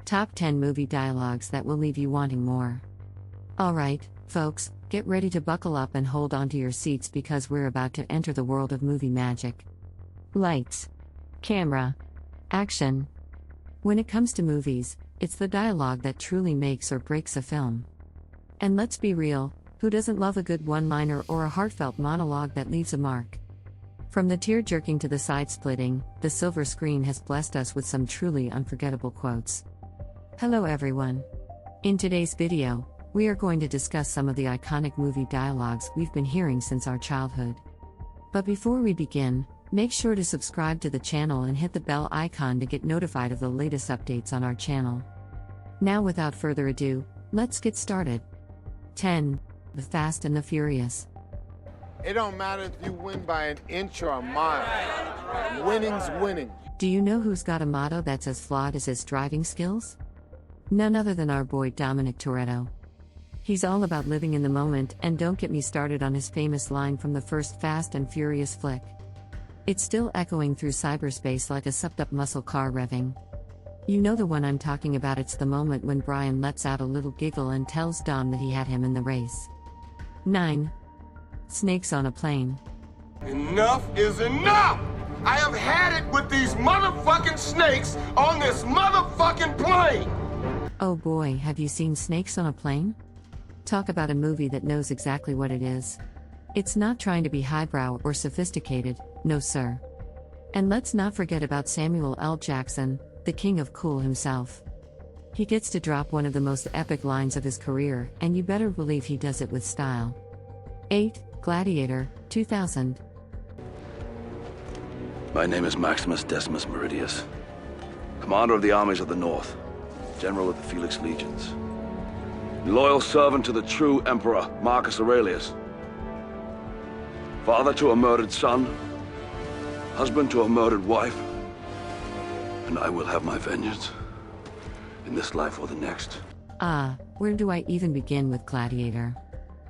Top 10 movie dialogues that will leave you wanting more. Alright, folks, get ready to buckle up and hold on to your seats because we're about to enter the world of movie magic. Lights. Camera. Action. When it comes to movies, it's the dialogue that truly makes or breaks a film. And let's be real, who doesn't love a good one-liner or a heartfelt monologue that leaves a mark? From the tear-jerking to the side-splitting, the silver screen has blessed us with some truly unforgettable quotes. Hello everyone. In today's video, we are going to discuss some of the iconic movie dialogues we've been hearing since our childhood. But before we begin, make sure to subscribe to the channel and hit the bell icon to get notified of the latest updates on our channel. Now without further ado, let's get started. 10. The Fast and the Furious. It don't matter if you win by an inch or a mile. Winning's winning. Do you know who's got a motto that's as flawed as his driving skills? None other than our boy Dominic Toretto. He's all about living in the moment, and don't get me started on his famous line from the first Fast and Furious flick. It's still echoing through cyberspace like a supped-up muscle car revving. You know the one I'm talking about. It's the moment when Brian lets out a little giggle and tells Dom that he had him in the race. 9. Snakes on a plane. Enough is enough! I have had it with these motherfucking snakes on this motherfucking plane! Oh boy, have you seen Snakes on a Plane? Talk about a movie that knows exactly what it is. It's not trying to be highbrow or sophisticated, no sir. And let's not forget about Samuel L. Jackson, the king of cool himself. He gets to drop one of the most epic lines of his career, and you better believe he does it with style. 8. Gladiator, 2000. My name is Maximus Decimus Meridius, commander of the armies of the North, general of the Felix Legions, loyal servant to the true emperor Marcus Aurelius, father to a murdered son, husband to a murdered wife, and I will have my vengeance, in this life or the next. Where do I even begin with Gladiator?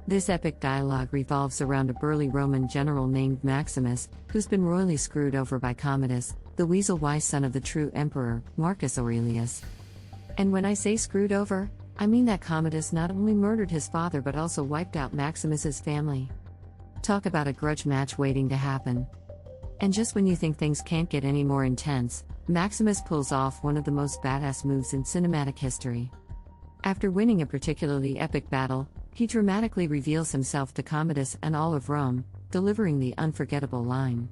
This epic dialogue revolves around a burly Roman general named Maximus, who's been royally screwed over by Commodus, the weasel-wise son of the true emperor, Marcus Aurelius. And when I say screwed over, I mean that Commodus not only murdered his father but also wiped out Maximus's family. Talk about a grudge match waiting to happen. And just when you think things can't get any more intense, Maximus pulls off one of the most badass moves in cinematic history. After winning a particularly epic battle, he dramatically reveals himself to Commodus and all of Rome, delivering the unforgettable line.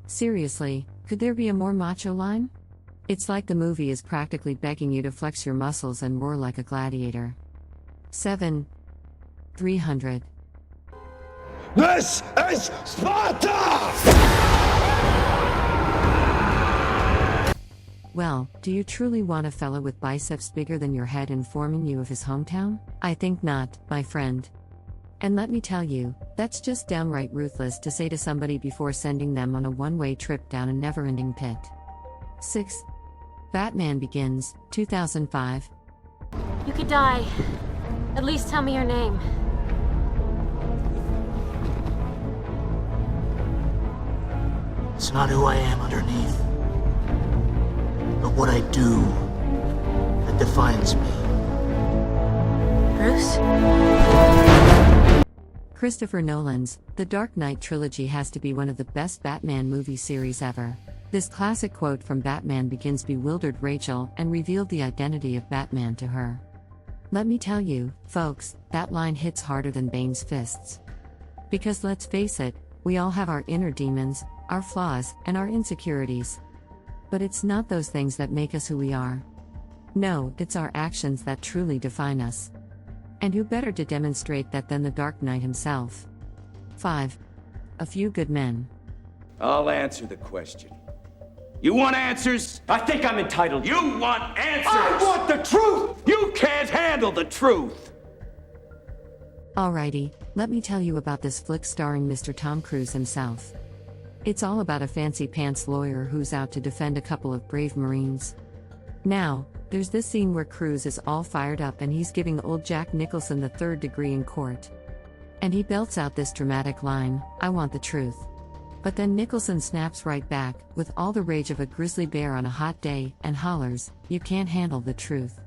Seriously, could there be a more macho line? It's like the movie is practically begging you to flex your muscles and roar like a gladiator. 7. 300. This is Sparta! Well, do you truly want a fella with biceps bigger than your head informing you of his hometown? I think not, my friend. And let me tell you, that's just downright ruthless to say to somebody before sending them on a one-way trip down a never-ending pit. 6. Batman Begins, 2005. You could die. At least tell me your name. It's not who I am underneath, but what I do that defines me. Bruce? Christopher Nolan's The Dark Knight trilogy has to be one of the best Batman movie series ever. This classic quote from Batman Begins bewildered Rachel and revealed the identity of Batman to her. Let me tell you, folks, that line hits harder than Bane's fists. Because let's face it, we all have our inner demons, our flaws, and our insecurities. But it's not those things that make us who we are. No, it's our actions that truly define us. And who better to demonstrate that than the Dark Knight himself? 5. A Few Good Men. I'll answer the question. You want answers? I think I'm entitled. You want answers? I want the truth! You can't handle the truth! Alrighty, let me tell you about this flick starring Mr. Tom Cruise himself. It's all about a fancy pants lawyer who's out to defend a couple of brave Marines. Now, there's this scene where Cruise is all fired up and he's giving old Jack Nicholson the third degree in court. And he belts out this dramatic line, "I want the truth." But then Nicholson snaps right back, with all the rage of a grizzly bear on a hot day, and hollers, "You can't handle the truth."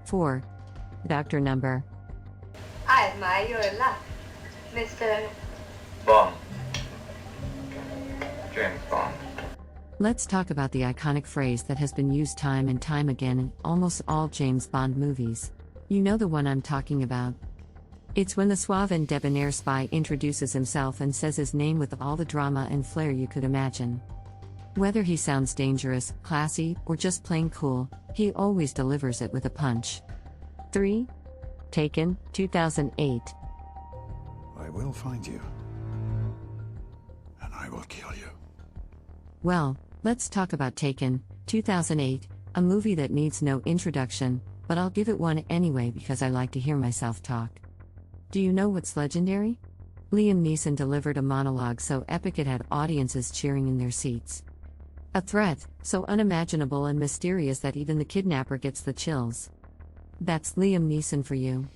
4. Doctor Number. I admire your luck, Mr. Bond. James Bond. Let's talk about the iconic phrase that has been used time and time again in almost all James Bond movies. You know the one I'm talking about. It's when the suave and debonair spy introduces himself and says his name with all the drama and flair you could imagine. Whether he sounds dangerous, classy, or just plain cool, he always delivers it with a punch. 3. Taken, 2008. I will find you. And I will kill you. Well, let's talk about Taken, 2008, a movie that needs no introduction, but I'll give it one anyway because I like to hear myself talk. Do you know what's legendary? Liam Neeson delivered a monologue so epic it had audiences cheering in their seats. A threat, so unimaginable and mysterious that even the kidnapper gets the chills. That's Liam Neeson for you.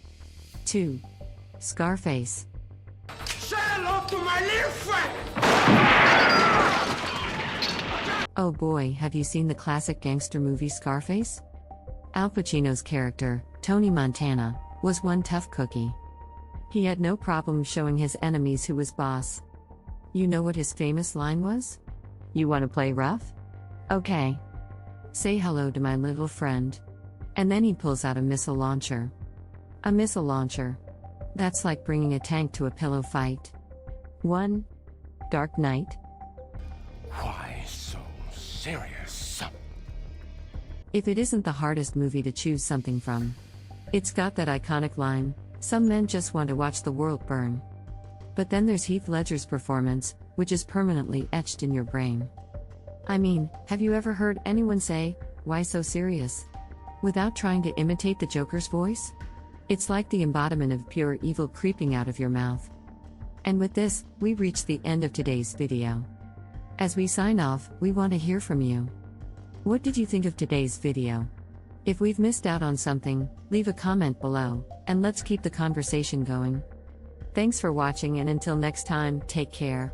2. Scarface. Say hello to my little friend! Oh boy, have you seen the classic gangster movie Scarface? Al Pacino's character, Tony Montana, was one tough cookie. He had no problem showing his enemies who was boss. You know what his famous line was? "You want to play rough? Okay. Say hello to my little friend." And then he pulls out a missile launcher. A missile launcher. That's like bringing a tank to a pillow fight. 1. Dark Knight. Why so serious? If it isn't the hardest movie to choose something from. It's got that iconic line, "Some men just want to watch the world burn." But then there's Heath Ledger's performance, which is permanently etched in your brain. I mean, have you ever heard anyone say, "Why so serious?" without trying to imitate the Joker's voice? It's like the embodiment of pure evil creeping out of your mouth. And with this, we reach the end of today's video. As we sign off, we want to hear from you. What did you think of today's video? If we've missed out on something, leave a comment below, and let's keep the conversation going. Thanks for watching, and until next time, take care.